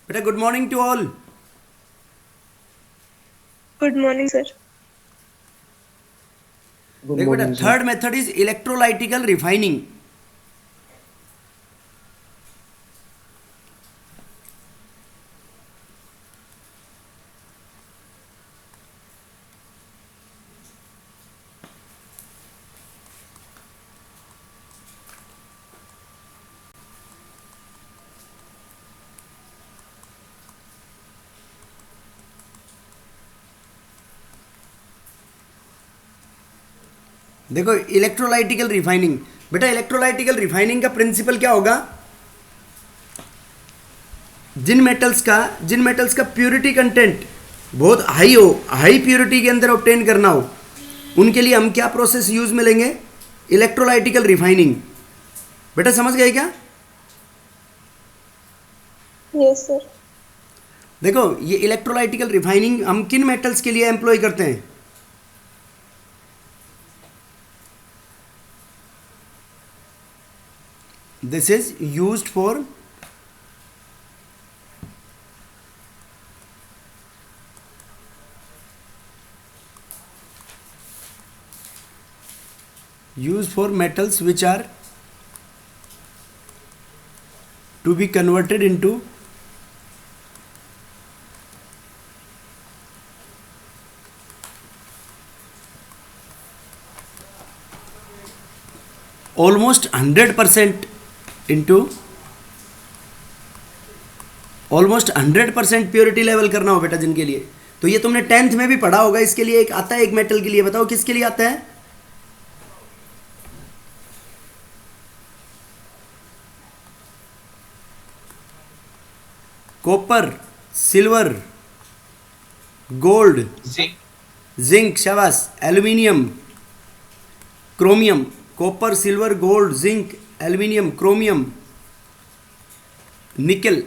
बेटा good morning to all. Good morning sir. Good देखो बेटा, morning sir. Third method is electrolytical refining. देखो electrolytical refining, बेटा इलेक्ट्रोलाइटिकल refining का प्रिंसिपल क्या होगा? जिन मेटल्स का प्योरिटी कंटेंट बहुत हाई हो, हाई प्योरिटी के अंदर ऑब्टेन करना हो, उनके लिए हम क्या प्रोसेस यूज में लेंगे? इलेक्ट्रोलाइटिकल रिफाइनिंग। बेटा समझ गए क्या? Yes sir. देखो ये इलेक्ट्रोलाइटिकल रिफाइनिंग हम किन मेटल्स के लिए एम्प्लॉय करते हैं? This is used for metals which are to be converted into almost 100% into almost 100% purity level करना हो बेटा जिनके लिए। तो ये तुमने 10th में भी पढ़ा होगा। इसके लिए एक आता है, एक मेटल के लिए, बताओ किसके लिए आता है? Copper, silver, gold, zinc. Zinc, शाबाश, aluminium, chromium. Copper, silver, gold, zinc, aluminium, chromium, nickel.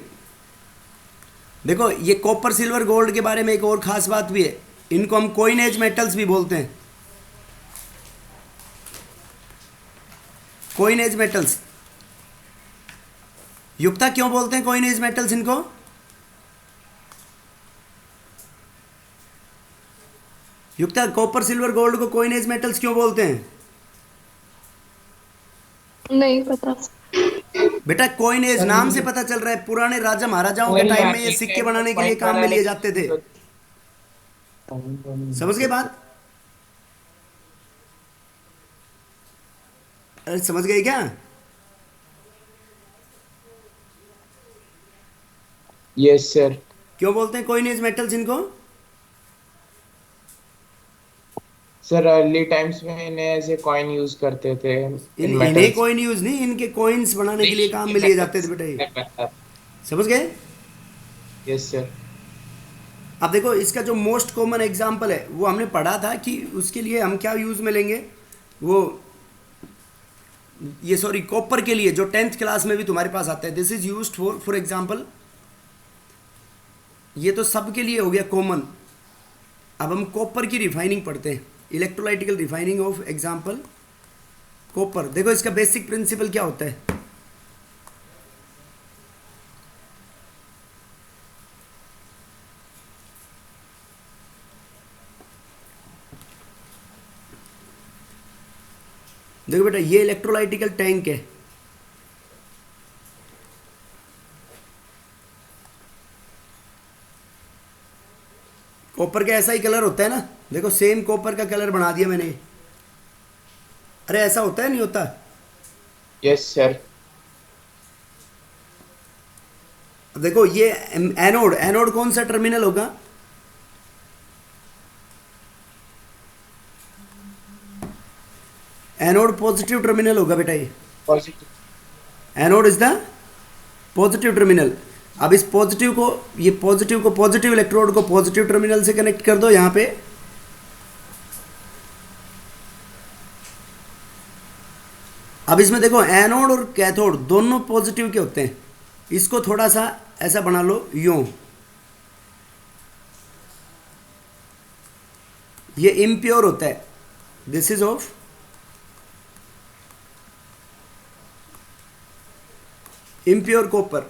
देखो ये कॉपर, सिल्वर, गोल्ड के बारे में एक और खास बात भी है, इनको हम कोइन एज मेटल्स भी बोलते हैं। कोइन एज मेटल्स, युक्ता क्यों बोलते हैं कोइन एज मेटल्स इनको? युक्ता, कॉपर, सिल्वर, गोल्ड को कोइन एज मेटल्स क्यों बोलते हैं? नहीं पता। बेटा कोइन एज सर नाम से मुझे पता चल रहा है, पुराने राजा महाराजाओं के वही टाइम में ये एक सिक्के टाइम पे बनाने के लिए कॉइन काम में बनाने लिए के जाते लिए थे। यूज समझ गए होता। बात? अरे समझ गए क्या? Yes sir. क्यों बोलते हैं कोइन एज मेटल्स इनको? सर अर्ली टाइम्स में इन्हें ऐसे कॉइन यूज करते थे इन इन्हें मेटल्स। कोइन यूज नहीं, इनके कोइंस बनाने के लिए नहीं, काम इनके में लिए जाते थे मेटल्स बेटा ये। मेटल। समझ गए? Yes sir. अब देखो इसका जो मोस्ट कॉमन एग्जाम्पल है वो हमने पढ़ा था कि उसके लिए हम क्या यूज में लेंगे। वो ये सॉरी, कॉपर के लिए जो 10th क्लास में भी तुम्हारे पास आता है, this is used for example. ये तो सब के लिए हो गया कॉमन। अब हम कॉपर की रिफाइनिंग पढ़ते हैं, इलेक्ट्रोलाइटिकल रिफाइनिंग ऑफ एग्जाम्पल कॉपर। देखो इसका बेसिक प्रिंसिपल क्या होता है? देखो बेटा ये इलेक्ट्रोलाइटिकल टैंक है। कॉपर का ऐसा ही कलर होता है ना, देखो सेम कॉपर का कलर बना दिया मैंने। अरे ऐसा होता है नहीं होता? Yes sir. अब देखो ये एनोड, एनोड कौन सा टर्मिनल होगा? एनोड पॉजिटिव टर्मिनल होगा बेटा ये। Positive. Anode is the positive terminal. अब इस पॉजिटिव को, ये पॉजिटिव को, पॉजिटिव इलेक्ट्रोड को पॉजिटिव टर्मिनल से कनेक्ट कर दो यहाँ पे। अब इसमें देखो एनोड और कैथोड दोनों पॉजिटिव के होते हैं। इसको थोड़ा सा ऐसा बना लो यूं, ये इम्प्योर होता है। This is of impure copper,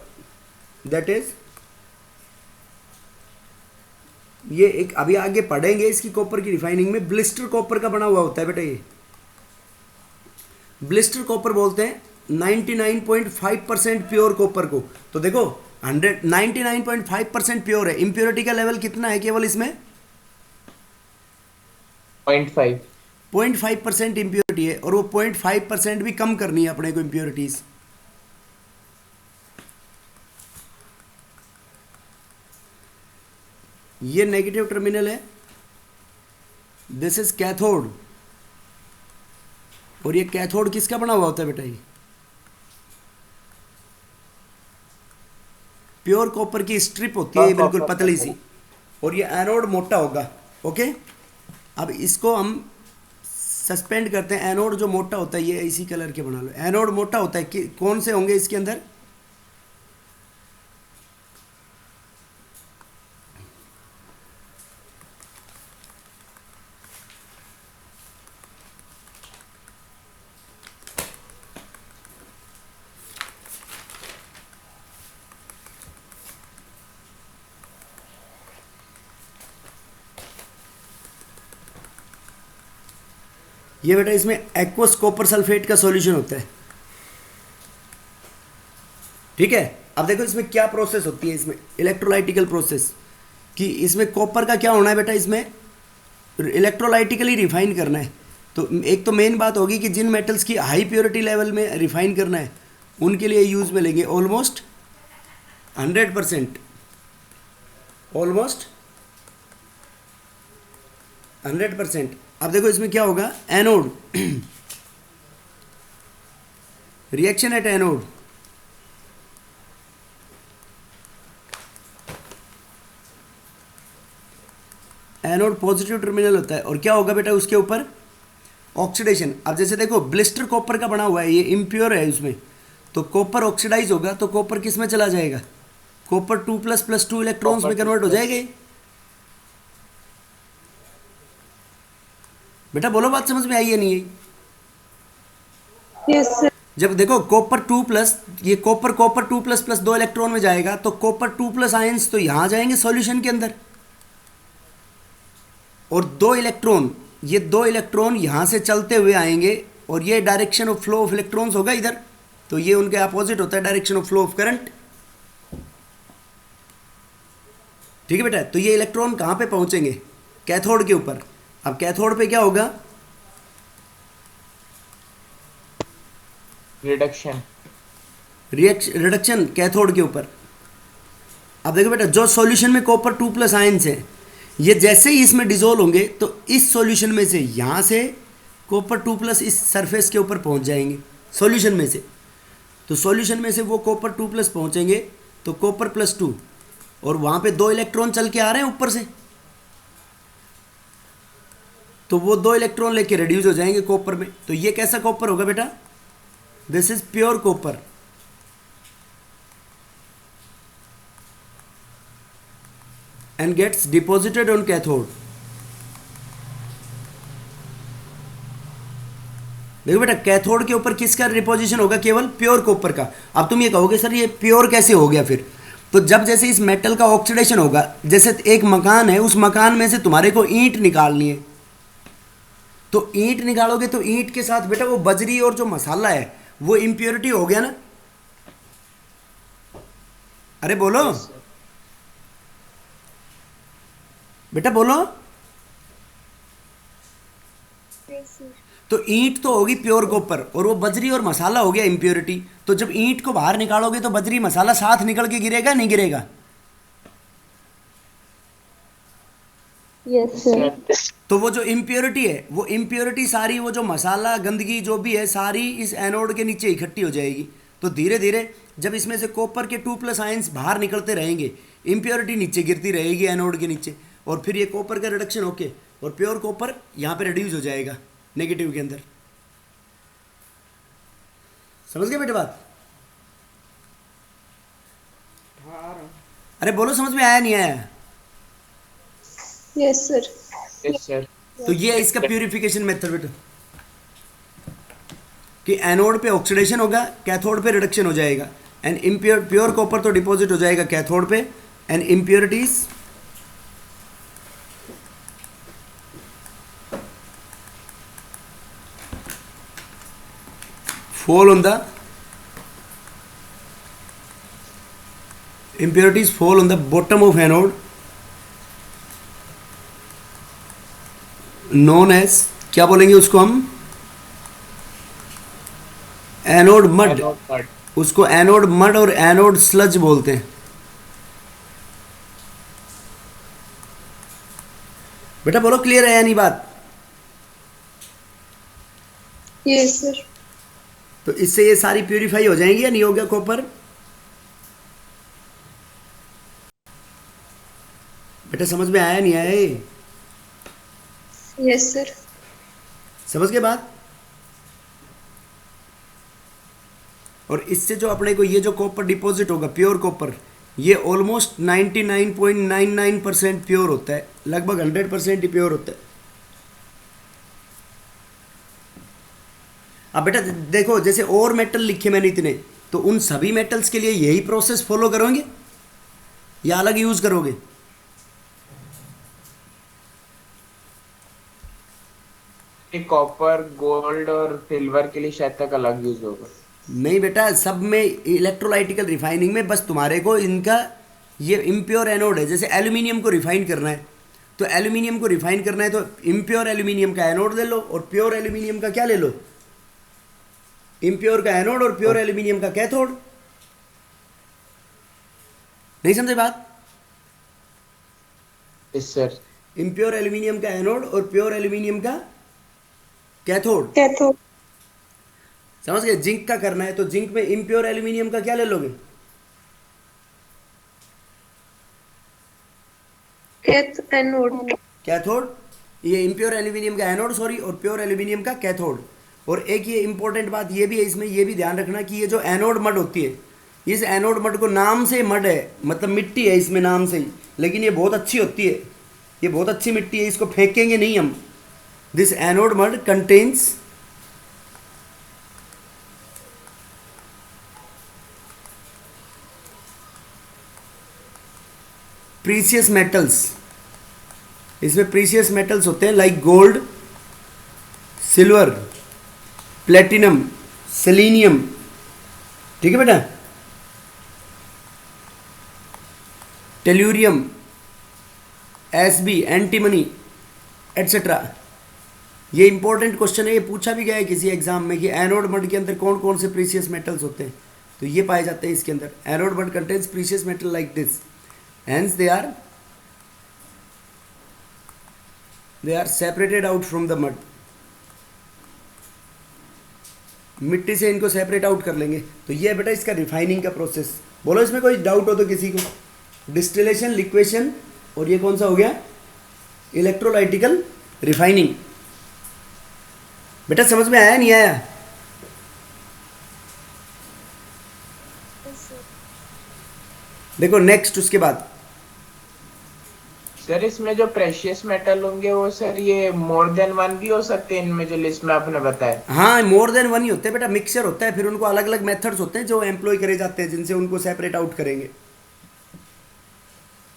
that is ये एक अभी आगे पढ़ेंगे इसकी कॉपर की रिफाइनिंग में। ब्लिस्टर कॉपर का बना हुआ होता है बेटा। ये ब्लिस्टर कॉपर बोलते हैं 99.5% प्योर कॉपर को। तो देखो 99.5% प्योर है। इम्प्योरिटी का लेवल कितना है केवल इसमें? 0.5। 0.5% इम्प्योरिटी है, और वो 0.5% भी कम करनी है अपने को इम्प्योरिटीज। ये नेगेटिव टर्मिनल है, दिस इज कैथोड। और ये कैथोड किसका बना हुआ होता है बेटा? ये प्योर कॉपर की स्ट्रिप होती है बिल्कुल पतली सी, और ये एनोड मोटा होगा। ओके, अब इसको हम सस्पेंड करते हैं। एनोड जो मोटा होता है, ये इसी कलर के बना लो। एनोड मोटा होता है कि कौन से होंगे इसके अंदर? ये बेटा इसमें एक्वस कॉपर सल्फेट का सॉल्यूशन होता है। ठीक है, अब देखो इसमें क्या प्रोसेस होती है। इसमें इलेक्ट्रोलाइटिकल प्रोसेस, कि इसमें कॉपर का क्या होना है बेटा? इसमें इलेक्ट्रोलाइटिकली रिफाइन करना है। तो एक तो मेन बात होगी कि जिन मेटल्स की हाई प्योरिटी लेवल में रिफाइन करना है उनके लिए यूज में लेंगे ऑलमोस्ट 100%। ऑलमोस्ट 100%। अब देखो इसमें क्या होगा? Anode reaction at anode, anode positive terminal होता है। और क्या होगा बेटा उसके ऊपर? ऑक्सीडेशन। अब जैसे देखो ब्लिस्टर कॉपर का बना हुआ है, ये इम्प्योर है उसमें, तो कॉपर ऑक्सीडाइज होगा तो कॉपर किस में चला जाएगा? कॉपर 2++2 इलेक्ट्रॉन्स में कन्वर्ट हो जाएगा। बेटा बोलो, बात समझ में आई है नहीं आई? Yes sir. जब देखो कॉपर 2+, ये कॉपर 2++ 2 इलेक्ट्रॉन में जाएगा, तो कॉपर 2+ आयंस तो यहाँ जाएंगे सॉल्यूशन के अंदर, और 2 इलेक्ट्रॉन, ये 2 इलेक्ट्रॉन यहाँ से चलते हुए आएंगे, और ये direction of flow of electrons होगा इधर, तो ये उनके अपोजिट होता है direction of flow of current. ठीक है बेटा, तो ये इलेक्ट्रॉन कहाँ पे पहुँचेंगे? कैथोड के ऊपर। अब कैथोड पे क्या होगा? रिडक्शन। रिडक्शन कैथोड के ऊपर। अब देखो बेटा, जो सॉल्यूशन में कॉपर 2+ आयंस है, ये जैसे ही इसमें डिजोल्व होंगे तो इस सॉल्यूशन में से यहाँ से कॉपर 2+ इस सरफेस के ऊपर पहुँच जाएंगे सॉल्यूशन में से। तो सॉल्यूशन में से वो कॉपर 2+ पहुँचेंगे तो कॉपर +2, और वहाँ पे 2 इलेक्ट्रॉन चल के आ रहे हैं ऊपर से, तो वो 2 इलेक्ट्रॉन लेके रिड्यूस हो जाएंगे कॉपर में। तो ये कैसा कॉपर होगा बेटा? This is pure copper. And gets deposited on cathode. देखो बेटा, कैथोड के ऊपर किसका डिपोजिशन होगा? केवल प्योर कॉपर का। अब तुम ये कहोगे सर ये प्योर कैसे हो गया फिर? तो जब जैसे इस मेटल का ऑक्सीडेशन होगा, जैसे एक मकान है, उस मकान में से तुम्हारे को ईंट निकालनी है, तो ईंट निकालोगे तो ईंट के साथ बेटा वो बजरी और जो मसाला है वो इम्प्योरिटी हो गया ना? अरे बोलो बेटा, बोलो। Yes sir. तो ईंट तो होगी प्योर कॉपर, और वो बजरी और मसाला हो गया इम्प्योरिटी। तो जब ईंट को बाहर निकालोगे तो बजरी मसाला साथ निकल के गिरेगा, नहीं गिरेगा? Yes sir. तो वो जो इम्प्योरिटी है, वो इम्प्योरिटी सारी, वो जो मसाला गंदगी जो भी है सारी इस एनोड के नीचे इकट्ठी हो जाएगी। तो धीरे धीरे जब इसमें से कॉपर के 2+ आयंस बाहर निकलते रहेंगे, इम्प्योरिटी नीचे गिरती रहेगी एनोड के नीचे, और फिर ये कॉपर का रिडक्शन होके और प्योर कॉपर यहाँ पे रिड्यूस हो जाएगा नेगेटिव के अंदर। समझ गए बेटे बात? अरे बोलो, समझ में आया नहीं आया? Yes sir. Yes sir. तो ये है इसका प्यूरिफिकेशन मेथड बेटा, कि एनोड पे ऑक्सीडेशन होगा, कैथोड पे रिडक्शन हो जाएगा, एंड इम्प्योर प्योर कॉपर तो डिपॉजिट हो जाएगा कैथोड पे, and impurities fall on the impurities fall on the bottom of anode known as, क्या बोलेंगे उसको हम, एनोड मड। Anode mud. उसको एनोड मड और एनोड स्लज बोलते हैं। बेटा बोलो क्लियर है या नहीं बात? Yes sir. तो इससे ये सारी प्यूरिफाई हो जाएंगी या नहीं होगा कॉपर? बेटा समझ में आया नहीं आया ये? Yes sir. समझ के बाद? और इससे जो अपने को ये जो कॉपर डिपॉजिट होगा प्योर कॉपर, ये ऑलमोस्ट 99.99% प्योर होता है, लगभग 100% ही प्योर होता है। अब बेटा देखो, जैसे और मेटल लिखे मैंने इतने, तो उन सभी मेटल्स के लिए यही प्रोसेस फॉलो करोगे या अलग यूज करोगे? कॉपर, गोल्ड और सिल्वर के लिए शायद तक अलग यूज होगा। नहीं बेटा, सब में इलेक्ट्रोलाइटिकल रिफाइनिंग में बस तुम्हारे को इनका ये इम्प्योर एनोड है। जैसे एल्यूमिनियम को रिफाइन करना है, तो एल्यूमिनियम को रिफाइन करना है तो इम्प्योर एल्यूमिनियम का एनोड ले लो और प्योर एल्यूमिनियम का क्या ले लो, इम्प्योर का एनोड और प्योर एल्यूमिनियम का कैथोड। नहीं समझे बात? Yes sir. इम्प्योर एल्यूमिनियम का एनोड और प्योर एल्यूमिनियम का कैथोड। कैथोड। समझ गए? जिंक का करना है तो जिंक में इम्प्योर एल्यूमिनियम का क्या ले लोगे, एनोड। कैथोड। ये इम्प्योर एल्यूमिनियम का एनोड सॉरी, और प्योर एल्यूमिनियम का कैथोड। और एक ये इंपॉर्टेंट बात ये भी है इसमें, ये भी ध्यान रखना कि ये जो एनोड मड होती है, इस एनोड मड को नाम से मड है, मतलब मिट्टी है इसमें नाम से ही, लेकिन ये बहुत अच्छी होती है, ये बहुत अच्छी मिट्टी है, इसको फेंकेंगे नहीं हम। This anode mud contains precious metals. इसमें प्रीसियस मेटल्स होते हैं like gold, silver, platinum, selenium. ठीक है बेटा? Tellurium, SB, antimony etcetera. ये इंपॉर्टेंट क्वेश्चन है, ये पूछा भी गया है किसी एग्जाम में कि एनोड मड के अंदर कौन कौन से प्रीसियस मेटल्स होते हैं, तो ये पाए जाते हैं इसके अंदर। Anode mud contains precious metal like this, hence they are separated out from the mud। मिट्टी से इनको सेपरेट आउट कर लेंगे। तो ये बेटा इसका रिफाइनिंग का प्रोसेस। बोलो इसमें कोई डाउट हो तो किसी को? डिस्टिलेशन, लिक्वेशन, और ये कौन सा हो गया, इलेक्ट्रोलाइटिकल रिफाइनिंग। बेटा समझ में आया नहीं आया? Yes sir. देखो नेक्स्ट उसके बाद सर इसमें जो प्रेशियस मेटल होंगे वो सर ये मोर देन वन भी हो सकते हैं इनमें जो लिस्ट में आपने बताया? हाँ, मोर देन वन ही होते हैं बेटा, मिक्सचर होता है, फिर उनको अलग अलग मेथड्स होते हैं जो एम्प्लॉय करे जाते हैं जिनसे उनको सेपरेट आउट करेंगे।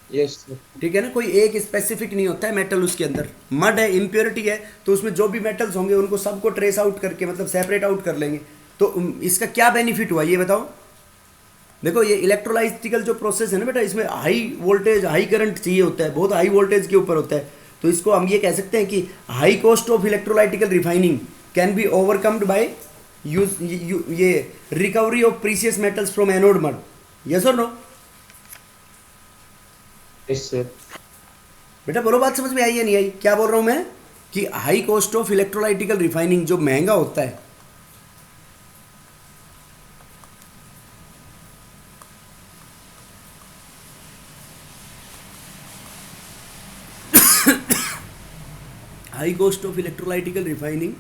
Yes sir. ठीक है ना? कोई एक स्पेसिफिक नहीं होता है मेटल उसके अंदर। मड है, इम्प्योरिटी है, तो उसमें जो भी मेटल्स होंगे उनको सबको ट्रेस आउट करके मतलब सेपरेट आउट कर लेंगे। तो इसका क्या बेनिफिट हुआ ये बताओ? देखो ये इलेक्ट्रोलाइटिकल जो प्रोसेस है ना बेटा, इसमें हाई वोल्टेज, हाई करंट चाहिए होता है, बहुत हाई वोल्टेज के ऊपर होता है। तो इसको हम ये कह सकते हैं कि high cost of electrolytical refining can be overcomed by use ये recovery of precious metals from anode mud. Yes और नो? Yes sir. बेटा बोलो बात समझ में आई या नहीं आई? क्या बोल रहा हूँ मैं कि high cost of electrolytical refining जो महंगा होता है, high cost of electrolytical refining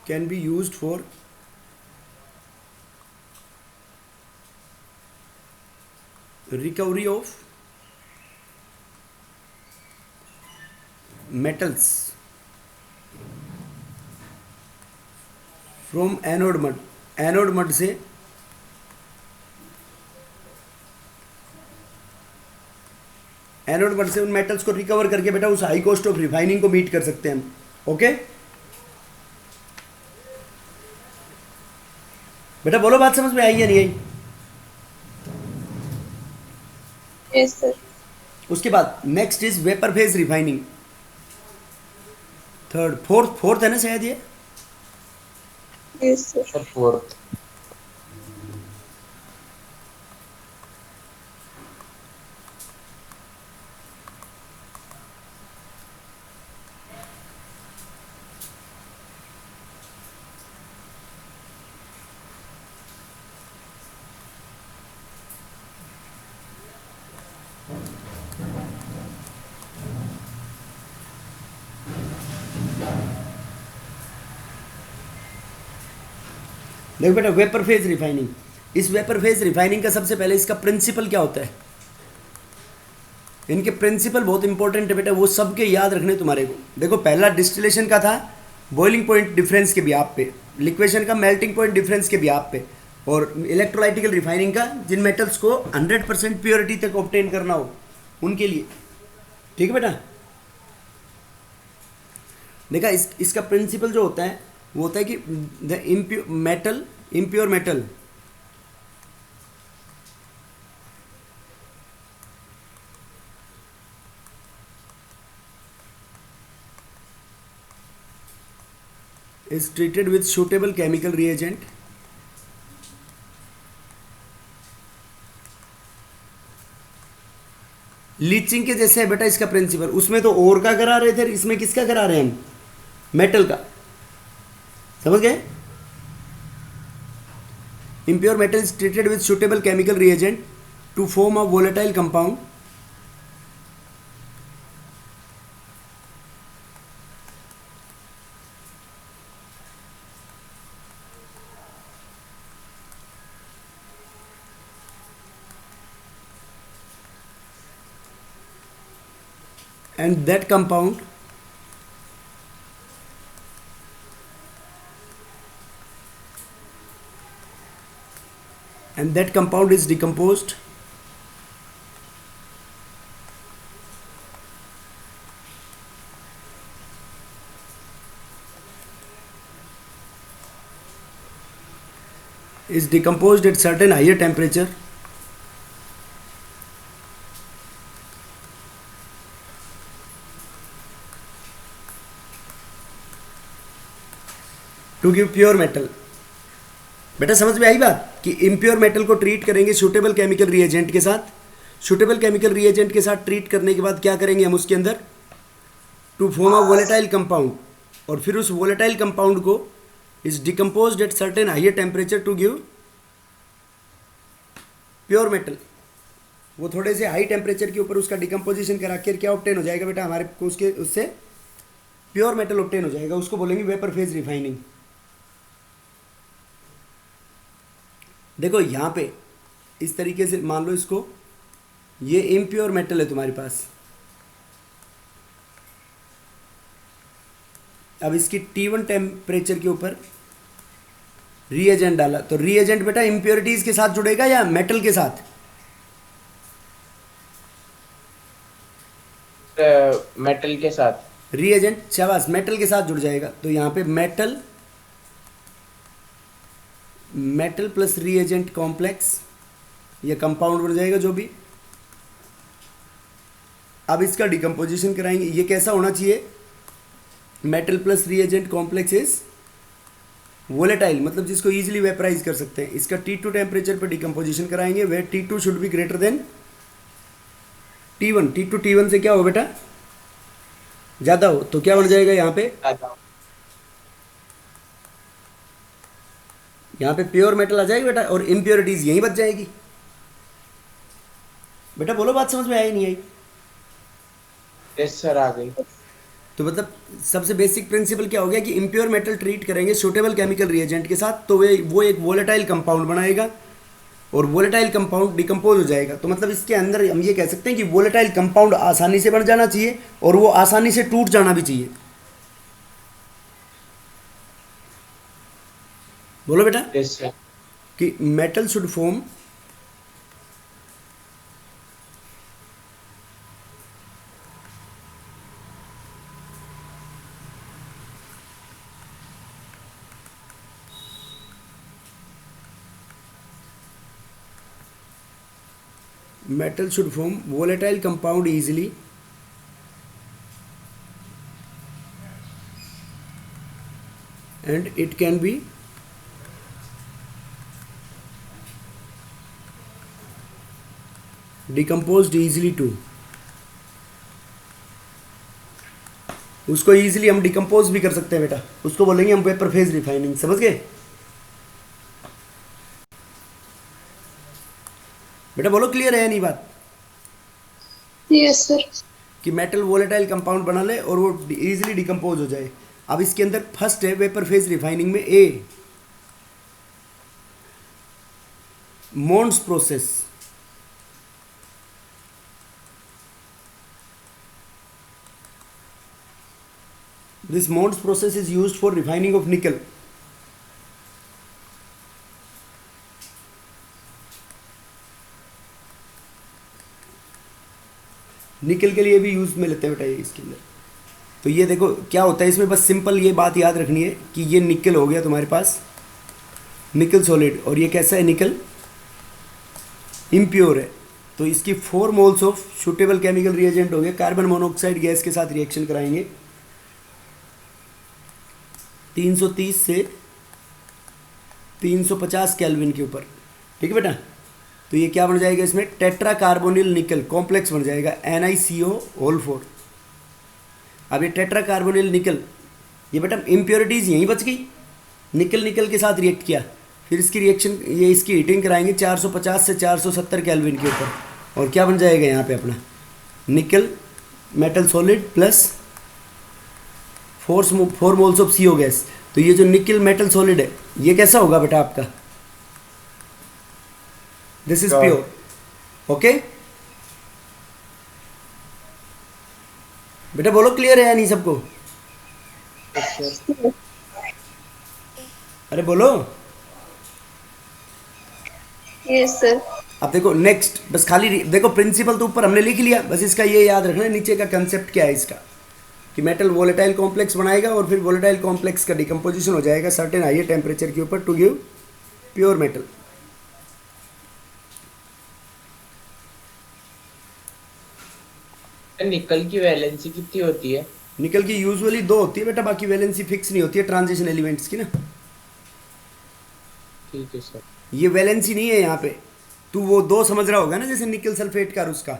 can be used for recovery of metals from anode mud। Anode mud से एनोड पर से उन मेटल्स को रिकवर करके बेटा उस हाई कॉस्ट ऑफ रिफाइनिंग को मीट कर सकते हैं हम। ओके बेटा बोलो, बात समझ में आई या नहीं आई? Yes, sir. उसके बाद next is vapour phase refining. Third fourth है ना शायद ये? Yes, sir. Sir fourth. देखो बेटा वेपर फेज रिफाइनिंग, इस वेपर फेज रिफाइनिंग का सबसे पहले इसका प्रिंसिपल क्या होता है? इनके प्रिंसिपल बहुत इंपॉर्टेंट है बेटा, वो सबके याद रखने तुम्हारे को। देखो पहला डिस्टिलेशन का था बॉइलिंग पॉइंट डिफरेंस के बिहाफ पे, लिक्वेशन का मेल्टिंग पॉइंट डिफरेंस के बिहाफ पे, और इलेक्ट्रोलाइटिकल रिफाइनिंग का जिन मेटल्स को 100% प्योरिटी तक ऑब्टेन करना हो उनके लिए। ठीक है बेटा? देखा इसका प्रिंसिपल जो होता है वो होता है कि the impure metal is treated with suitable chemical reagent leaching के जैसे है बेटा इसका प्रिंसिपल। उसमें तो ओर का करा रहे थे, इसमें किसका करा रहे हैं हम? मेटल का। समझ गए? impure metal is treated with suitable chemical reagent to form a volatile compound and that compound is decomposed at certain higher temperature to give pure metal। बेटा समझ में आई बात कि इम्प्योर मेटल को ट्रीट करेंगे सूटेबल केमिकल रिएजेंट के साथ। Suitable chemical reagent के साथ ट्रीट करने के बाद क्या करेंगे हम उसके अंदर? To form a volatile compound, और फिर उस वोलेटाइल कंपाउंड को is decomposed at certain higher temperature to give pure metal. वो थोड़े से हाई टेम्परेचर के ऊपर उसका डिकम्पोजिशन करा कर क्या ऑब्टेन हो जाएगा बेटा हमारे को? उसके उससे प्योर मेटल ऑब्टेन हो जाएगा। उसको बोलेंगे वेपर फेज रिफाइनिंग। देखो यहाँ पे इस तरीके से मान लो इसको, ये इम्प्योर मेटल है तुम्हारे पास। अब इसकी T1 टेम्परेचर के ऊपर रिएजेंट डाला, तो रिएजेंट बेटा इम्प्योरिटीज के साथ जुड़ेगा या मेटल के साथ? मेटल के साथ। रिएजेंट शाबाश मेटल के साथ जुड़ जाएगा। तो यहाँ पे मेटल प्लस रिएजेंट कॉम्प्लेक्स, ये कंपाउंड बन जाएगा जो भी। अब इसका डिकम्पोजिशन कराएंगे। ये कैसा होना चाहिए? Metal plus reagent complex is volatile, मतलब जिसको इजीली वेपराइज कर सकते हैं। इसका T2 टेम्परेचर पर डिकम्पोजिशन कराएंगे, वे T2 should be greater than T1। T2 T1 से क्या हो बेटा? ज़्यादा हो, तो क्या बन जाएगा यहाँ पे? यहाँ पे प्योर मेटल आ जाएगी बेटा, और इम्प्योरिटीज यहीं बच जाएगी। बेटा बोलो, बात समझ में आई नहीं आई? यस सर, आ गई। तो मतलब सबसे बेसिक प्रिंसिपल क्या हो गया कि इम्प्योर मेटल ट्रीट करेंगे सूटेबल केमिकल रिएजेंट के साथ, तो वो एक वोलेटाइल कंपाउंड बनाएगा, और वोलेटाइल कंपाउंड डिकम्पोज हो जाएगा। तो मतलब इसके अंदर हम ये कह सकते हैं कि वोलेटाइल कंपाउंड आसानी से बन जाना चाहिए, और वो आसानी से टूट जाना भी चाहिए। बोलो बेटा। Yes sir. कि metal should form metal should form volatile compound easily and it can be decomposed easily too. उसको इजीली हम डिकम्पोज भी कर सकते हैं बेटा, उसको बोलेंगे हम वेपर फेज रिफाइनिंग, समझ गए बेटा? बोलो क्लियर है या नहीं बात? Yes sir. कि मेटल वोलेटाइल कंपाउंड बना ले और वो इजीली डिकम्पोज हो जाए। अब इसके अंदर फर्स्ट है वेपर फेज रिफाइनिंग में ए, मोन्स process. This Mond's process is used for refining of nickel. निकल के लिए भी यूज में लेते हैं बेटा ये इसके अंदर। तो ये देखो क्या होता है इसमें, बस सिंपल ये बात याद रखनी है कि ये निकल हो गया तुम्हारे पास, निकल सॉलिड, और ये कैसा है निकल इम्प्योर है। तो इसकी 4 moles of suitable chemical reagent हो गए, कार्बन मोनोऑक्साइड गैस के साथ रिएक्शन कराएंगे 330 से 350 केल्विन के ऊपर, ठीक है बेटा? तो ये क्या बन जाएगा इसमें, टेट्रा कार्बोनिल निकल कॉम्प्लेक्स बन जाएगा NiCO4। अब ये टेट्रा कार्बोनिल निकल, ये बेटा इम्प्योरिटीज़ यहीं बच गई, निकल निकल के साथ रिएक्ट किया, फिर इसकी रिएक्शन ये इसकी हीटिंग कराएंगे 450 से 470 केल्विन के ऊपर, और क्या बन जाएगा यहाँ पे अपना nickel metal solid plus 4 moles of CO gas. तो ये जो निकल मेटल सॉलिड है ये कैसा होगा बेटा आपका, दिस इज प्योर, ओके बेटा? बोलो क्लियर है या नहीं सबको? अरे बोलो। Yes sir. अब देखो नेक्स्ट, बस खाली देखो प्रिंसिपल तो ऊपर हमने लिख लिया, बस इसका ये याद रखना है नीचे का कंसेप्ट क्या है इसका, कि मेटल वोलेटाइल कॉम्प्लेक्स बनाएगा और फिर वोलेटाइल कॉम्प्लेक्स का डिकम्पोजिशन हो जाएगा सर्टेन हाई टेम्परेचर के ऊपर टू गिव प्योर मेटल। निकल की वैलेंसी कितनी होती है? निकल की यूजुअली 2 होती है बेटा, बाकी वैलेंसी फिक्स नहीं होती है ट्रांजिशन एलिमेंट्स की ना। ठीक है सर। ये वैलेंसी नहीं है यहाँ पे, तू वो 2 समझ रहा होगा ना, जैसे निकल सल्फेट का और उसका।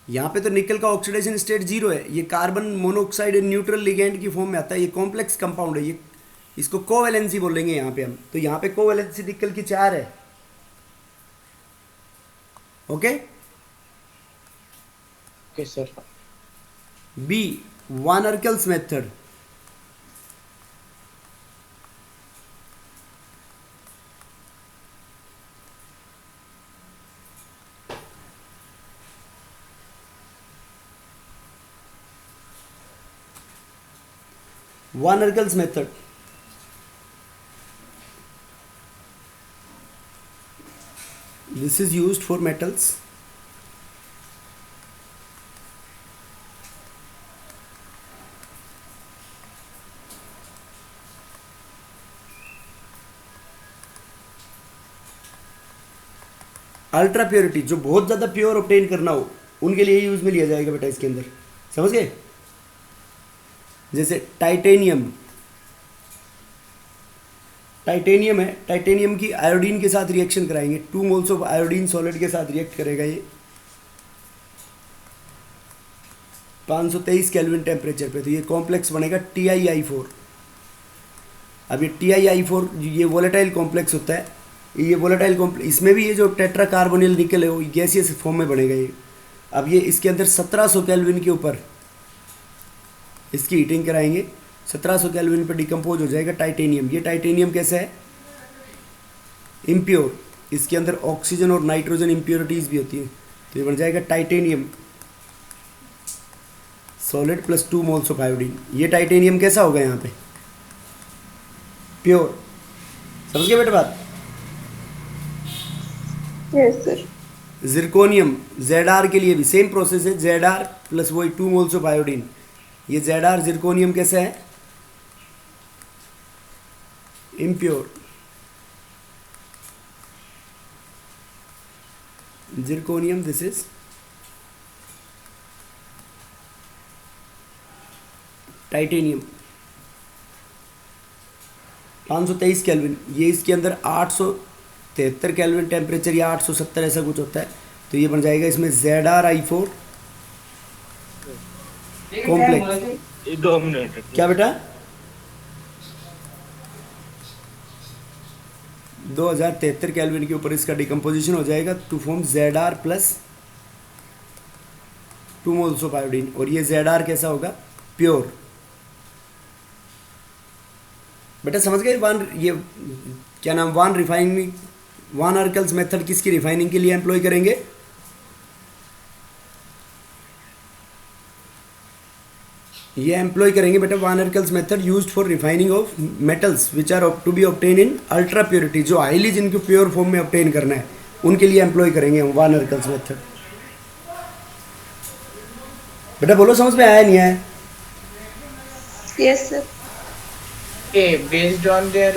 यहाँ पे तो निकल का ऑक्सीडेशन स्टेट 0 है, ये कार्बन मोनोऑक्साइड न्यूट्रल लिगेंड की फॉर्म में आता है, ये कॉम्प्लेक्स कंपाउंड है, ये इसको कोवैलेंसी बोलेंगे यहाँ पे हम। तो यहाँ पे कोवैलेंसी निकल की 4 है, okay? Okay sir. B, Van Arkel's method. Van Arkel's method. This is used for metals. Ultra purity, जो बहुत ज़्यादा प्योर ऑब्टेन करना हो उनके लिए यूज में लिया जाएगा बेटा इसके अंदर, समझ गए? जैसे टाइटेनियम, टाइटेनियम है, टाइटेनियम की आयोडीन के साथ रिएक्शन कराएंगे, 2 मोल्स ऑफ आयोडीन सॉलिड के साथ रिएक्ट करेगा ये 523 केल्विन टेम्परेचर पे, तो ये कॉम्प्लेक्स बनेगा TiI4। अब ये TiI4 ये वोलेटाइल कॉम्प्लेक्स होता है, ये वोलेटाइल कॉम्प्लेक्स, इसमें भी ये जो टेट्रा कार्बोनिल निकल है वो गैसियस फॉर्म में बनेगा ये। अब ये इसके अंदर 1700 केल्विन के ऊपर इसकी हीटिंग कराएंगे, 1700 केल्विन पर डिकम्पोज हो जाएगा टाइटेनियम। ये टाइटेनियम कैसा है, इम्प्योर, इसके अंदर ऑक्सीजन और नाइट्रोजन इम्प्योरिटीज़ भी होती है, तो ये बन जाएगा titanium solid plus 2 moles of iodine. ये टाइटेनियम कैसा होगा यहाँ पे, प्योर, समझ गए बेटा बात? Yes sir. जिरकोनियम, ZR के लिए भी सेम प्रोसेस है, ZR प्लस वही 2 मोल्स ऑफ आयोडीन। ये ZR जिरकोनियम कैसा है, impure. Zirconium this is titanium 523 kelvin, ये इसके अंदर 873 केल्विन टेम्परेचर या 870 ऐसा कुछ होता है, तो ये बन जाएगा इसमें ZrI4 कॉम्प्लेक्स। 2 मिनट क्या बेटा? 2073 केल्विन के ऊपर इसका डिकम्पोजिशन हो जाएगा to form Zr plus 2 moles of iodine. और ये Zr कैसा होगा? प्योर। बेटा समझ गए? ये क्या नाम, Van refining, Van Arkel's method किसकी रिफाइनिंग के लिए एम्प्लॉय करेंगे? ये एम्प्लॉय करेंगे बेटा Van Arkel's method used for refining of metals which are to be obtain in ultra purity. जो हाईली जिनको प्योर फॉर्म में ऑब्टेन करना है उनके लिए एम्प्लॉय करेंगे हम वान आर्कल्स मेथड। बेटा बोलो समझ में आया नहीं आया? Yes, sir. Based on their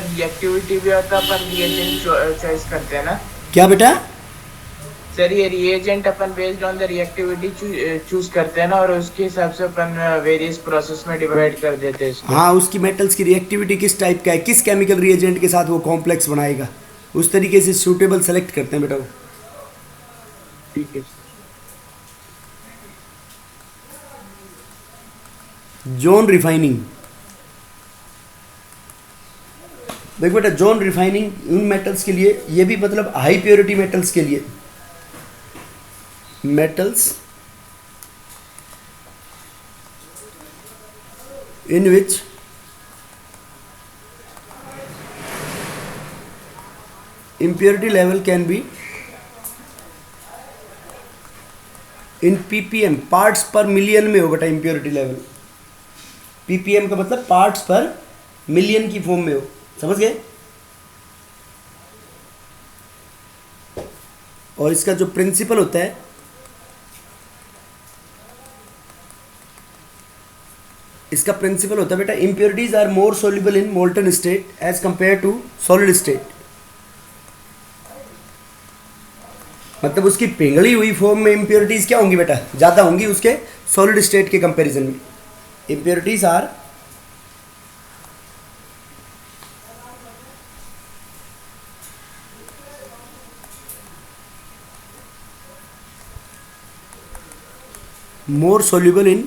reactivity भी होता है, अपन रिएजेंट चॉइस करते हैं ना क्या बेटा? सर? ये reagent upon based on the reactivity choose करते हैं ना, और उसके हिसाब से अपन वेरियस प्रोसेस में डिवाइड कर देते हैं इसको। हाँ, उसकी मेटल्स की रिएक्टिविटी किस टाइप का है, किस केमिकल रिएजेंट के साथ वो कॉम्प्लेक्स बनाएगा, उस तरीके से सूटेबल सेलेक्ट करते हैं बेटा वो। ठीक है। जोन रिफाइनिंग, देखो बेटा जोन रिफाइनिंग उन मेटल्स के लिए, ये भी मतलब हाई प्योरिटी मेटल्स के लिए, metals in which impurity level can be in ppm, parts पर मिलियन में हो बेटा impurity लेवल। ppm का मतलब पार्ट्स पर मिलियन की फॉर्म में हो, समझ गए? और इसका जो प्रिंसिपल होता है, इसका प्रिंसिपल होता है बेटा impurities are more soluble in molten state as compare to solid state. मतलब उसकी पिघली हुई फॉर्म में impurities क्या होंगी बेटा? ज़्यादा होंगी उसके सॉलिड स्टेट के कंपैरिजन में। impurities are more soluble in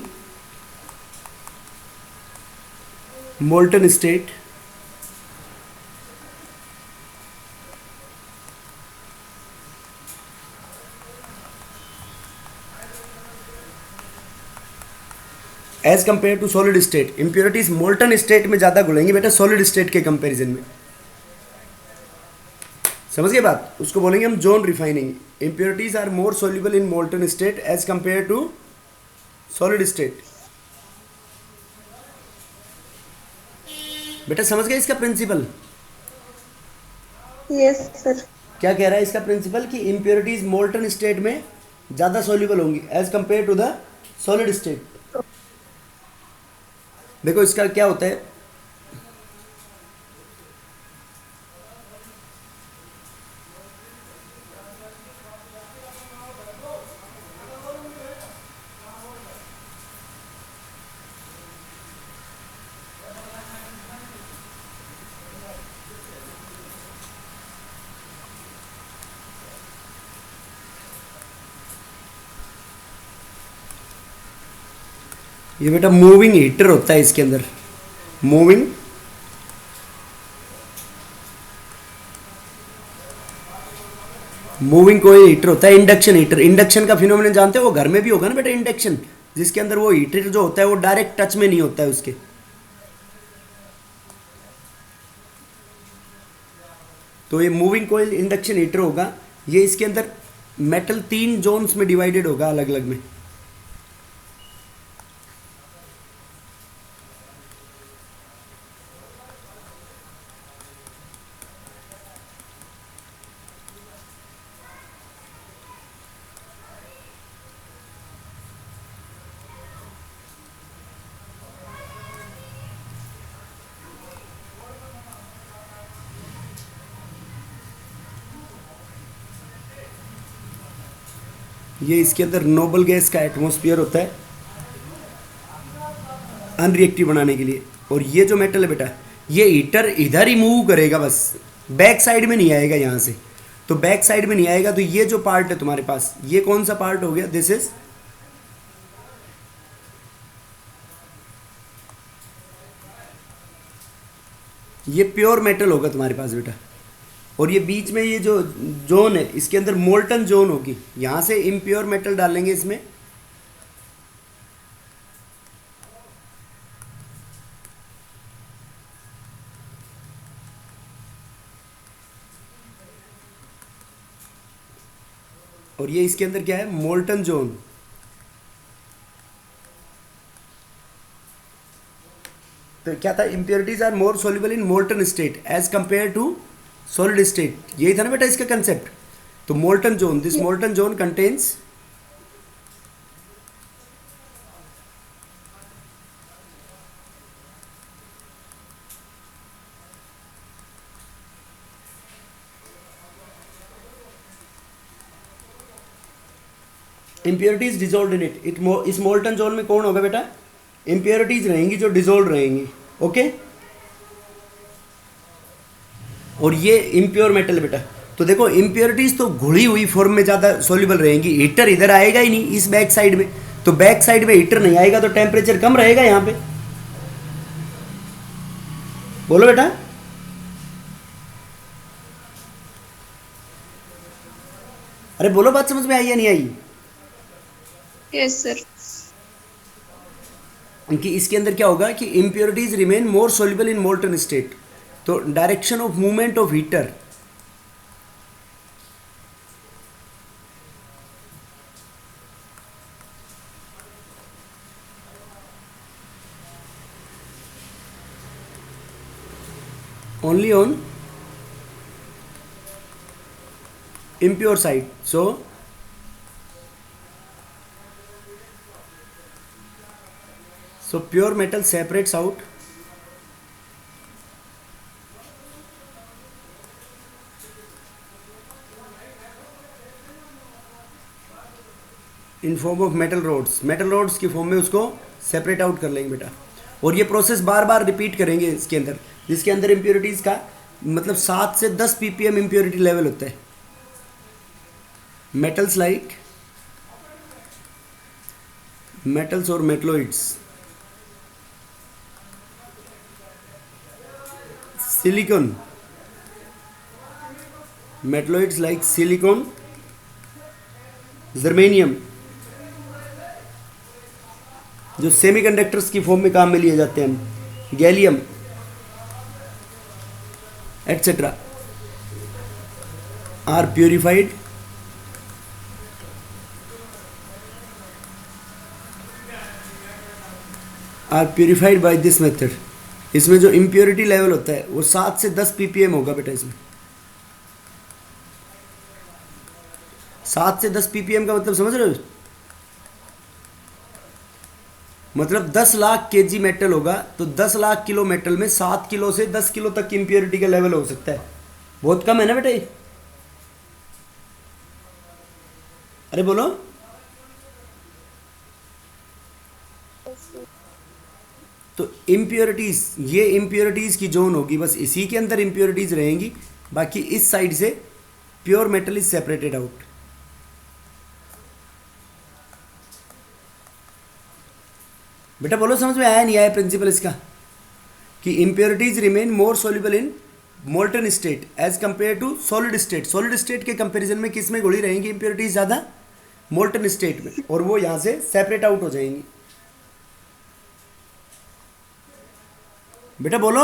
molten state as compare to solid state. Impurities molten state में ज़्यादा घुलेंगी बेटा सॉलिड स्टेट के कंपैरिजन में, समझ गए बात? उसको बोलेंगे हम zone refining. Impurities are more soluble in molten state as compare to solid state. बेटा समझ गए इसका प्रिंसिपल? Yes, sir. क्या कह रहा है इसका प्रिंसिपल? कि इम्प्योरिटीज मोल्टन स्टेट में ज़्यादा soluble होंगी as compare to the solid state. देखो इसका क्या होता है, ये बेटा मूविंग हीटर होता है इसके अंदर, मूविंग कोई हीटर होता है, इंडक्शन हीटर। इंडक्शन का फिनोमेनन जानते हो? वो घर में भी होगा ना बेटा इंडक्शन, जिसके अंदर वो हीटर जो होता है वो डायरेक्ट टच में नहीं होता है उसके। तो ये मूविंग कोयल इंडक्शन हीटर होगा। ये इसके अंदर मेटल 3 जोन्स में डिवाइडेड होगा अलग अलग में। ये इसके अंदर नोबल गैस का एटमॉस्फेयर होता है अनरिएक्टिव बनाने के लिए। और ये जो मेटल है बेटा, ये हीटर इधर ही मूव करेगा, बस बैक साइड में नहीं आएगा यहाँ से। तो बैक साइड में नहीं आएगा, तो ये जो पार्ट है तुम्हारे पास, ये कौन सा पार्ट हो गया? दिस इज ये प्योर मेटल होगा तुम्हारे पास बेटा। और ये बीच में ये जो जोन है, इसके अंदर मोल्टन जोन होगी। यहाँ से इम्प्योर मेटल डालेंगे इसमें, और ये इसके अंदर क्या है? Molten zone. तो क्या था? Impurities are more soluble in molten state as compare to solid state. यही था ना बेटा इसका कंसेप्ट। तो molten zone, this molten zone contains impurities dissolve in it. इस मोल्टन जोन में कौन होगा बेटा? इम्प्योरिटीज रहेंगी जो डिजोल्व रहेंगी। ओके, और ये इम्प्योर मेटल है बेटा। तो देखो इम्प्योरिटीज तो घुली हुई फॉर्म में ज़्यादा सोल्यूबल रहेंगी। हीटर इधर आएगा ही नहीं इस बैक साइड में, तो बैक साइड में हीटर नहीं आएगा तो टेम्परेचर कम रहेगा यहाँ पे। बोलो बेटा। अरे बोलो, बात समझ में आई या नहीं आई? Yes sir. कि इसके अंदर क्या होगा कि impurities remain more soluble in molten state. तो direction of movement of heater, only on impure side. So pure metal separates out in form of metal rods. Metal rods की फॉर्म में उसको सेपरेट आउट कर लेंगे बेटा। और ये process बार बार repeat करेंगे इसके अंदर, जिसके अंदर इम्प्योरिटीज़ का मतलब 7 से 10 ppm इम्प्योरिटी लेवल होता है। मेटल्स लाइक मेटल्स और metalloids, silicon, metalloids like silicon, germanium, जो सेमीकंडक्टर्स की फॉर्म में काम में लिए जाते हैं, gallium etcetera, are purified by this method. इसमें जो इम्प्योरिटी लेवल होता है वो 7 से 10 ppm होगा बेटा। इसमें 7 से 10 ppm का मतलब समझ रहे हो? मतलब 10 लाख kg मेटल होगा तो 10 लाख किलो मेटल में 7 किलो से 10 किलो तक की इम्प्योरिटी का लेवल हो सकता है। बहुत कम है ना बेटा ये? अरे बोलो। तो इम्प्योरिटीज, ये इम्प्योरिटीज की जोन होगी, बस इसी के अंदर इम्प्योरिटीज रहेंगी। बाकी इस साइड से pure metal is separated out. बेटा बोलो, समझ में आया नहीं आया प्रिंसिपल इसका? कि impurities remain more soluble in molten state as compare to solid state. Solid state के कंपैरिजन में किस में घुली रहेंगी इम्प्योरिटीज ज़्यादा? मोल्टन स्टेट में, और वो यहाँ से सेपरेट आउट हो जाएंगी। बेटा बोलो।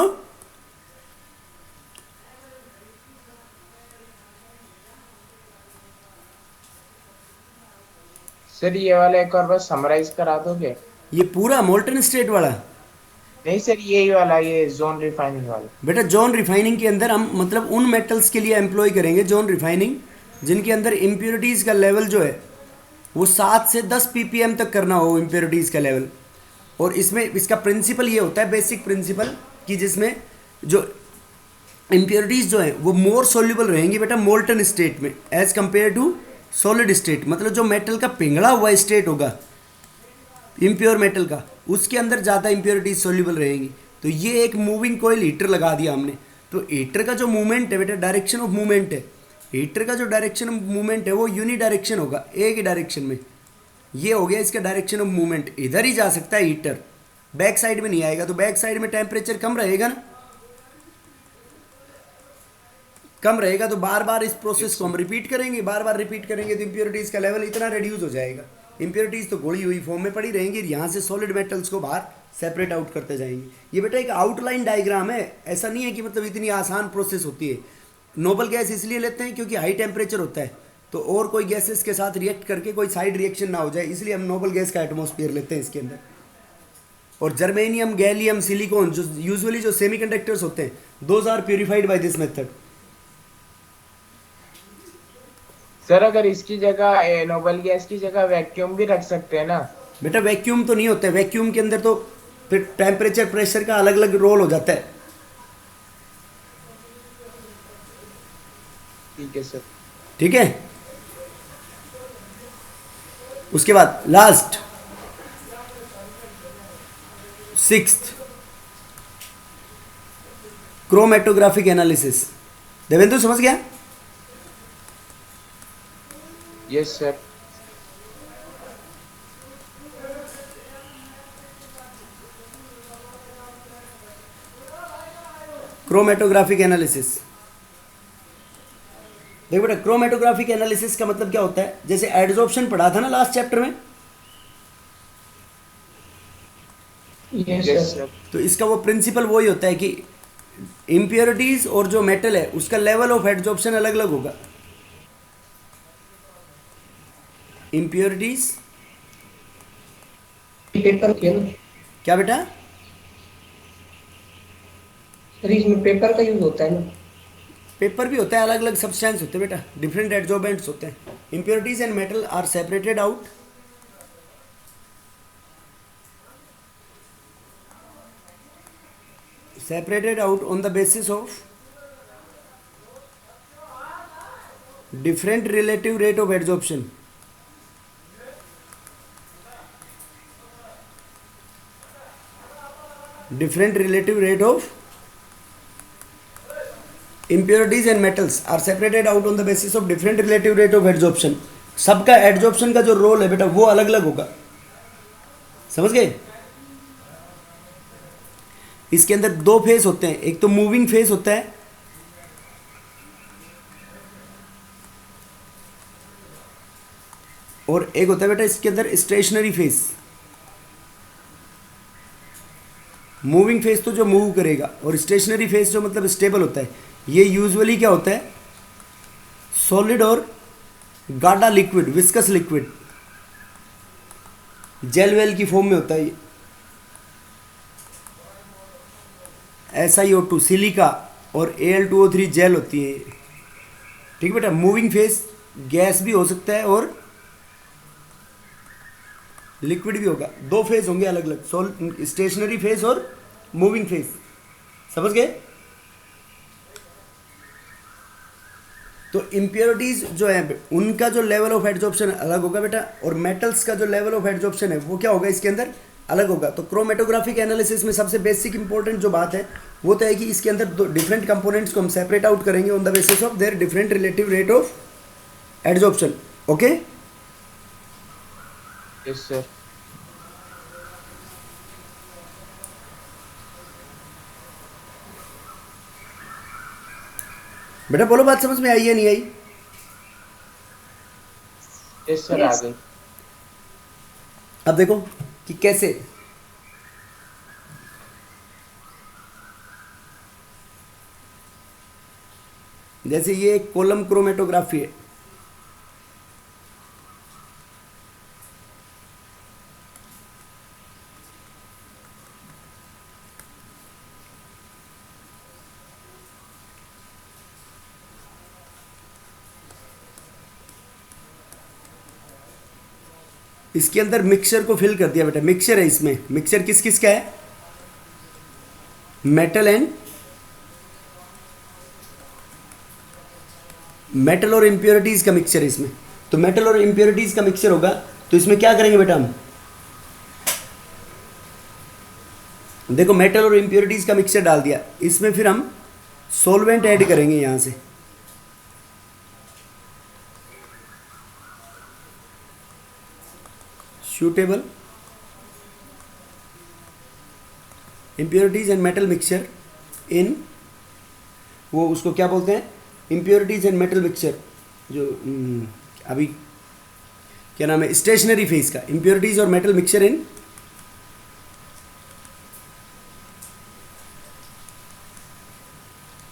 सर ये वाला एक और बार समराइज करा दोगे? ये पूरा मोल्टन स्टेट वाला? नहीं सर, यही वाला, ये जोन रिफाइनिंग वाला। बेटा जोन रिफाइनिंग के अंदर हम मतलब उन मेटल्स के लिए एम्प्लॉय करेंगे जोन रिफाइनिंग जिनके अंदर इम्प्योरिटीज़ का लेवल जो है वो 7 से 10 ppm तक करना हो इम्प्योरिटीज़ का लेवल। और इसमें इसका प्रिंसिपल ये होता है, बेसिक प्रिंसिपल, कि जिसमें जो इम्प्योरिटीज़ जो है वो मोर सोल्यूबल रहेंगी बेटा मोल्टन स्टेट में as compare to solid state मतलब जो मेटल का पिघला हुआ स्टेट होगा इम्प्योर मेटल का, उसके अंदर ज़्यादा इम्प्योरिटीज सोल्यूबल रहेंगी। तो ये एक मूविंग कोयल हीटर लगा दिया हमने। तो हीटर का जो मूवमेंट है बेटा, डायरेक्शन ऑफ मूवमेंट है, हीटर का जो डायरेक्शन ऑफ मूवमेंट है वो यूनि डायरेक्शन होगा, एक ही डायरेक्शन में। ये हो गया इसका डायरेक्शन ऑफ मूवमेंट, इधर ही जा सकता है हीटर, बैक साइड में नहीं आएगा। तो बैक साइड में टेम्परेचर कम रहेगा ना, कम रहेगा। तो बार बार इस प्रोसेस को हम रिपीट करेंगे, बार बार रिपीट करेंगे तो इम्प्योरिटीज़ का लेवल इतना रिड्यूस हो जाएगा। इम्प्योरिटीज़ तो घोली हुई फॉर्म में पड़ी रहेंगी, यहाँ से सॉलिड मेटल्स को बाहर सेपरेट आउट करते जाएंगे। ये बेटा एक आउटलाइन डायग्राम है, ऐसा नहीं है कि मतलब इतनी आसान प्रोसेस होती है। नोबल गैस इसलिए लेते हैं क्योंकि हाई टेम्परेचर होता है, तो और कोई गैसेस के साथ रिएक्ट करके कोई साइड रिएक्शन ना हो जाए, इसलिए हम नोबल गैस का एटमॉस्फेयर लेते हैं इसके अंदर। और जर्मेनियम, गैलियम, सिलिकॉन जो यूजुअली जो सेमीकंडक्टर्स होते हैं, those are purified by this method. Sir अगर इसकी जगह नोबल गैस की जगह वैक्यूम भी रख सकते हैं ना? बेटा वैक्यूम तो नहीं होता है, वैक्यूम के अंदर तो फिर टेम्परेचर प्रेशर का अलग अलग रोल हो जाता है। ठीक है सर। ठीक है, उसके बाद last 6th chromatographic analysis. Devendra समझ गया? Yes sir. क्रोमेटोग्राफिक एनालिसिस, देखो बेटा क्रोमेटोग्राफिक एनालिसिस का मतलब क्या होता है, जैसे एडजॉर्प्शन पढ़ा था ना लास्ट चैप्टर में, यस सर। तो इसका वो प्रिंसिपल वही होता है कि इम्प्योरिटीज और जो मेटल है उसका लेवल ऑफ एडजॉर्प्शन अलग अलग होगा। इम्प्योरिटीज पेपर किया ना क्या बेटा? सर, इसमें पेपर का यूज होता है ना? पेपर भी होता है, अलग अलग सब्सटेंस होते हैं बेटा, डिफरेंट एडजॉर्बेंट्स होते हैं। Impurities and metal are separated out on the basis of different relative rate of adsorption. Different relative rate of impurities and metals are separated out on the basis of different relative rate of adsorption. सबका adsorption का जो role है बेटा वो अलग अलग होगा, समझ गए? इसके अंदर दो फेज होते हैं, एक तो मूविंग फेज होता है और एक होता है बेटा इसके अंदर स्टेशनरी फेज। मूविंग फेज तो जो मूव करेगा और स्टेशनरी फेज जो मतलब स्टेबल होता है। ये यूजुअली क्या होता है, सॉलिड और गाढ़ा लिक्विड, विस्कस लिक्विड, जेल वेल की फॉर्म में होता है। SiO2 सिलिका और Al2O3 जेल होती है। ठीक है बेटा, मूविंग फेज गैस भी हो सकता है और लिक्विड भी होगा, दो फेज होंगे अलग अलग, स्टेशनरी फेज और मूविंग फेज, समझ गए? तो इम्प्योरिटीज जो है उनका जो लेवल ऑफ एडजॉर्प्शन अलग होगा बेटा, और मेटल्स का जो लेवल ऑफ एडजॉर्प्शन है वो क्या होगा इसके अंदर अलग होगा। तो क्रोमेटोग्राफिक एनालिसिस में सबसे बेसिक इंपॉर्टेंट जो बात है वो तो है कि इसके अंदर दो डिफरेंट कंपोनेंट्स को हम सेपरेट आउट करेंगे on the basis of their different relative rate of adsorption. Okay, yes sir. बेटा बोलो बात समझ में आई या नहीं आई? यस सर, आ Yes. गई। अब देखो कि कैसे जैसे ये एक कॉलम क्रोमेटोग्राफी है, इसके अंदर मिक्सचर को फिल कर दिया बेटा, मिक्सचर है इसमें। मिक्सचर किस किस का है? मेटल और इम्प्योरिटीज का मिक्सचर है इसमें। तो मेटल और इम्प्योरिटीज का मिक्सचर होगा, तो इसमें क्या करेंगे बेटा हम? देखो मेटल और इम्प्योरिटीज का मिक्सचर डाल दिया, इसमें फिर हम सॉल्वेंट ऐड करेंगे यहां से। suitable impurities and metal mixture in, वो उसको क्या बोलते हैं, impurities and metal mixture, जो अभी क्या नाम है, स्टेशनरी फेज का, impurities और metal mixture in,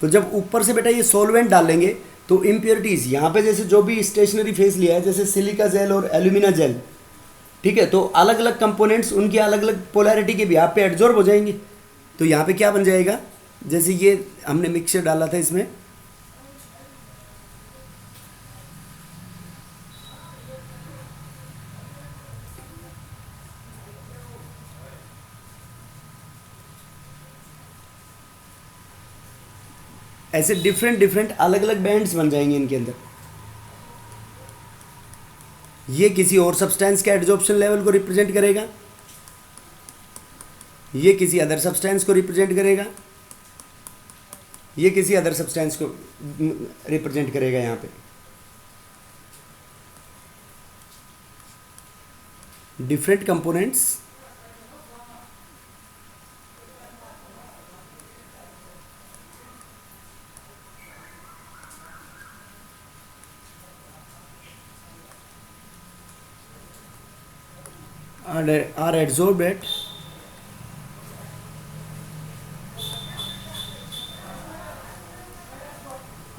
तो जब ऊपर से बेटा ये सॉल्वेंट डालेंगे तो इम्प्योरिटीज यहाँ पे जैसे जो भी स्टेशनरी फेज लिया है, जैसे सिलिका जेल और एल्यूमिना जेल, ठीक है, तो अलग अलग कंपोनेंट्स उनकी अलग अलग पोलैरिटी के भी यहाँ पे एड्जॉर्ब हो जाएंगे। तो यहाँ पे क्या बन जाएगा, जैसे ये हमने मिक्सचर डाला था इसमें, ऐसे डिफरेंट डिफरेंट अलग अलग बैंड्स बन जाएंगे इनके अंदर। ये किसी और सब्सटेंस के एड्जॉर्प्शन लेवल को रिप्रेजेंट करेगा, ये किसी अदर सब्सटेंस को रिप्रेजेंट करेगा, ये किसी अदर सब्सटेंस को रिप्रेजेंट करेगा। यहाँ पे different components are adsorbed at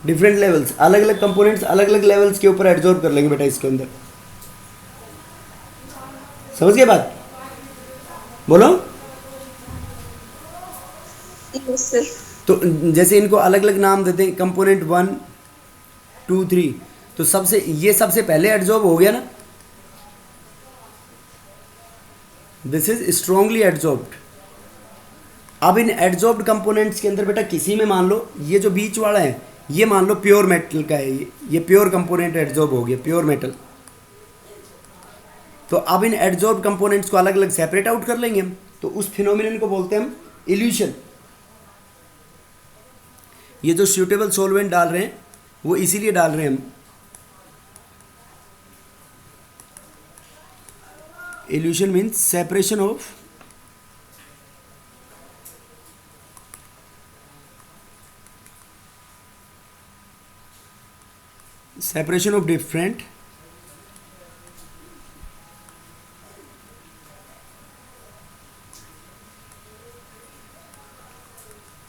different levels, अलग अलग कंपोनेंट्स अलग अलग लेवल्स के ऊपर एड्जॉर्ब कर लेंगे बेटा इसके अंदर। समझ गए बात? बोलो। Yes sir. तो जैसे इनको अलग अलग नाम देते हैं, कंपोनेंट 1 2 3, तो ये सबसे पहले एड्जॉर्ब हो गया ना, दिस इज स्ट्रांगली एड्जॉर्ब्ड। अब इन एड्जॉर्ब्ड कंपोनेंट्स के अंदर बेटा किसी में मान लो ये जो बीच वाला है, ये मान लो प्योर मेटल का है, ये प्योर कंपोनेंट एड्जॉर्ब हो गया, प्योर मेटल। तो अब इन एड्जॉर्ब कंपोनेंट्स को अलग अलग सेपरेट आउट कर लेंगे हम, तो उस फिनोमिनन को बोलते हैं हम इल्यूशन। ये जो सूटेबल सॉल्वेंट डाल रहे हैं वो इसीलिए डाल रहे हैं हम, evolution means separation of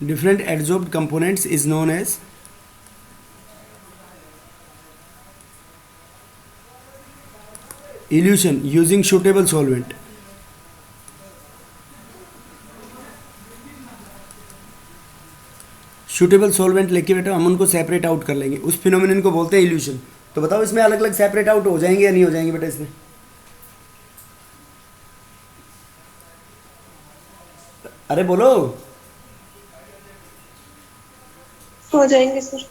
different adsorbed components is known as evolution using suitable solvent. Suitable solvent लेके बेटा हम उनको सेपरेट आउट कर लेंगे, उस फिनोमिनन को बोलते हैं इल्यूशन। तो बताओ इसमें अलग अलग सेपरेट आउट हो जाएंगे या नहीं हो जाएंगे बेटा इसमें? अरे बोलो। हो जाएंगे सर।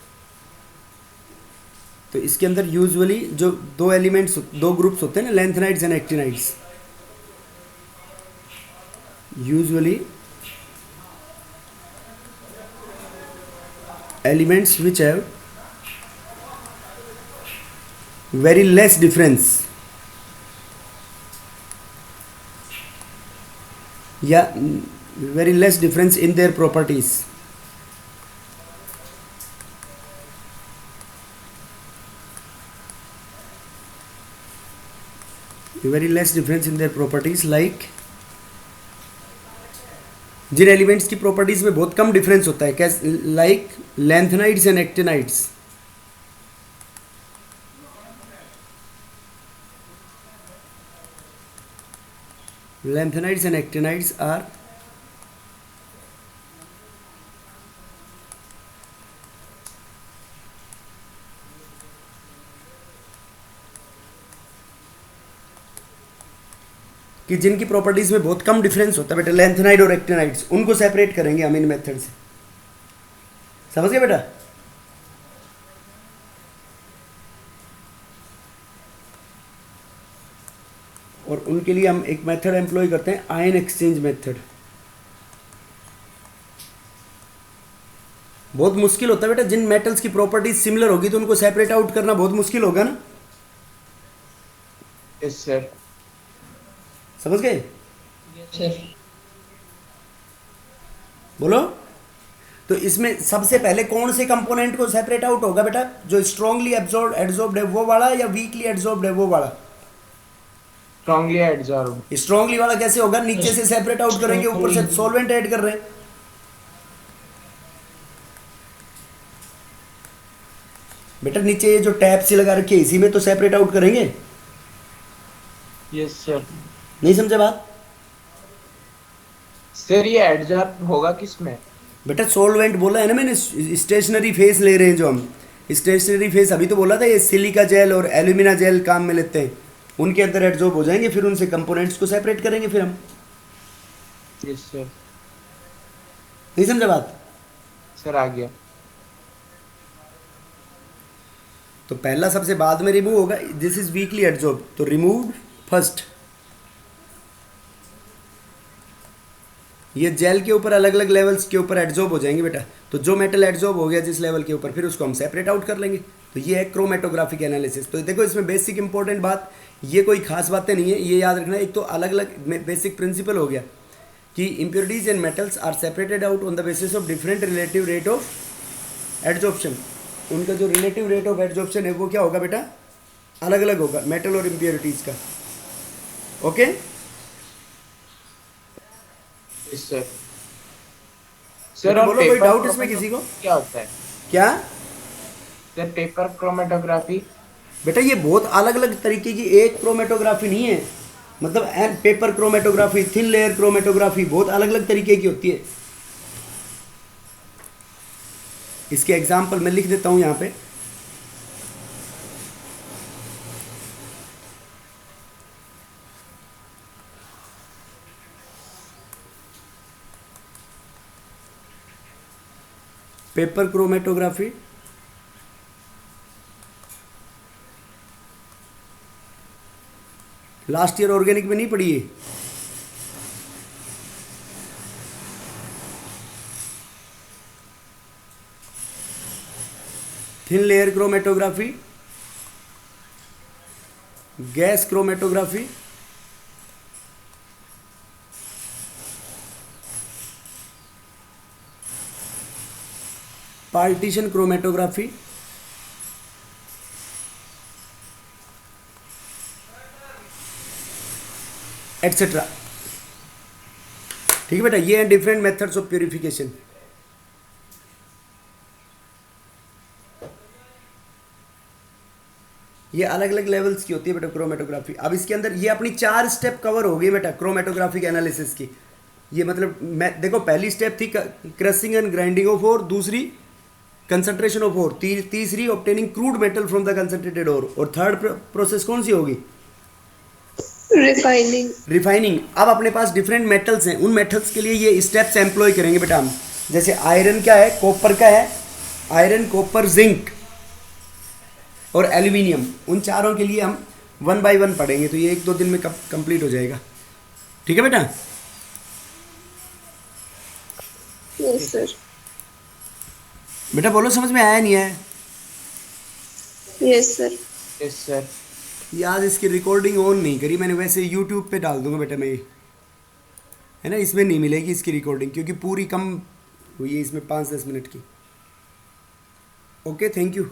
तो इसके अंदर यूजुअली जो दो एलिमेंट्स, दो ग्रुप्स होते हैं ना, lanthanides and actinides, usually elements which have very less difference, yeah, very less difference in their properties, very less difference in their properties, like जिन एलिमेंट्स की प्रॉपर्टीज में बहुत कम डिफरेंस होता है, कैसे, like lanthanides and actinides. Lanthanides and actinides are कि जिनकी प्रॉपर्टीज में बहुत कम डिफरेंस होता है बेटा, लैंथेनाइड और एक्टिनाइड्स, उनको सेपरेट करेंगे हम इन मेथड से। समझ गए बेटा? और उनके लिए हम एक मेथड एम्प्लॉय करते हैं, आयन एक्सचेंज मेथड। बहुत मुश्किल होता है बेटा, जिन मेटल्स की प्रॉपर्टीज सिमिलर होगी तो उनको सेपरेट आउट करना बहुत मुश्किल होगा ना, यस सर। समझ गए? Yes sir. बोलो। तो इसमें सबसे पहले कौन से कंपोनेंट को सेपरेट आउट होगा बेटा, जो स्ट्रांगली एब्जॉर्ब्ड है वो वाला या वीकली एब्जॉर्ब्ड है वो वाला? Strongly absorb. स्ट्रांगली वाला कैसे होगा, नीचे से सेपरेट आउट करेंगे, ऊपर से सॉल्वेंट ऐड कर रहे हैं। बेटा नीचे ये जो टैप से लगा रखी है इसी में तो सेपरेट आउट करेंगे। Yes sir. नहीं समझे बात? सर ये एब्जॉर्ब होगा किसमें? बेटा सॉल्वेंट बोला है ना मैंने, स्टेशनरी फेस ले रहे हैं जो हम, स्टेशनरी फेस अभी तो बोला था, ये सिलिका जेल और एल्यूमिना जेल काम में लेते हैं, उनके अंदर एडजॉर्ब हो जाएंगे, फिर उनसे कंपोनेंट्स को सेपरेट करेंगे फिर हम। Yes sir. नहीं समझा बात? सर आ गया। तो पहला सबसे बाद में रिमूव होगा, दिस इज वीकली एडजॉर्ब, तो रिमूव फर्स्ट। ये जेल के ऊपर अलग अलग लेवल्स के ऊपर एडजॉर्ब हो जाएंगे बेटा, तो जो मेटल एडजॉर्ब हो गया जिस लेवल के ऊपर, फिर उसको हम सेपरेट आउट कर लेंगे। तो ये है क्रोमेटोग्राफिक एनालिसिस। तो देखो इसमें बेसिक इंपॉर्टेंट बात, ये कोई खास बातें नहीं है, ये याद रखना। एक तो अलग अलग बेसिक प्रिंसिपल हो गया कि impurities and metals are separated out on the basis of different relative rate of adsorption. उनका जो रिलेटिव रेट ऑफ एडजॉर्प्शन है वो क्या होगा बेटा, अलग अलग होगा मेटल और इम्प्योरिटीज का। Okay yes sir. बेटा और बोलो, कोई पेपर डाउट इसमें किसी को? क्या होता है? क्या सर पेपर क्रोमेटोग्राफी। बेटा ये बहुत अलग अलग तरीके की, एक क्रोमेटोग्राफी नहीं है, मतलब paper chromatography, thin layer chromatography, बहुत अलग अलग तरीके की होती है। इसके एग्जाम्पल मैं लिख देता हूं यहां पे। Paper chromatography, last year organic में नहीं पढ़ी है? Thin layer chromatography, gas chromatography, partition chromatography, etcetera. ठीक है बेटा, ये हैं डिफरेंट मेथड्स ऑफ प्यूरिफिकेशन। ये अलग अलग लेवल्स की होती है बेटा क्रोमेटोग्राफी। अब इसके अंदर ये अपनी 4 स्टेप कवर हो गई बेटा क्रोमेटोग्राफिक एनालिसिस की। ये मतलब मैं देखो, पहली स्टेप थी crushing and grinding of ore, दूसरी कंसंट्रेशन ऑफ ओर, तीसरी obtaining crude metal from the concentrated ore, और थर्ड प्रोसेस कौन सी होगी? रिफाइनिंग। रिफाइनिंग। अब अपने पास डिफरेंट मेटल्स हैं, उन मेटल्स के लिए ये स्टेप्स एम्प्लॉय करेंगे बेटा हम। जैसे आयरन क्या है, कॉपर का है, आयरन, कॉपर, जिंक और एल्यूमिनियम, उन चारों के लिए हम 1 by 1 पढ़ेंगे। तो ये 1-2 दिन में कंप्लीट हो जाएगा। ठीक है बेटा? Yes sir. बेटा बोलो, समझ में आया नहीं आया? Yes sir. Yes sir. ये आज इसकी रिकॉर्डिंग ऑन नहीं करी मैंने, वैसे यूट्यूब पे डाल दूंगा बेटा मैं ये, है ना, इसमें नहीं मिलेगी इसकी रिकॉर्डिंग क्योंकि पूरी कम हुई है इसमें 5-10 मिनट की। Okay, thank you.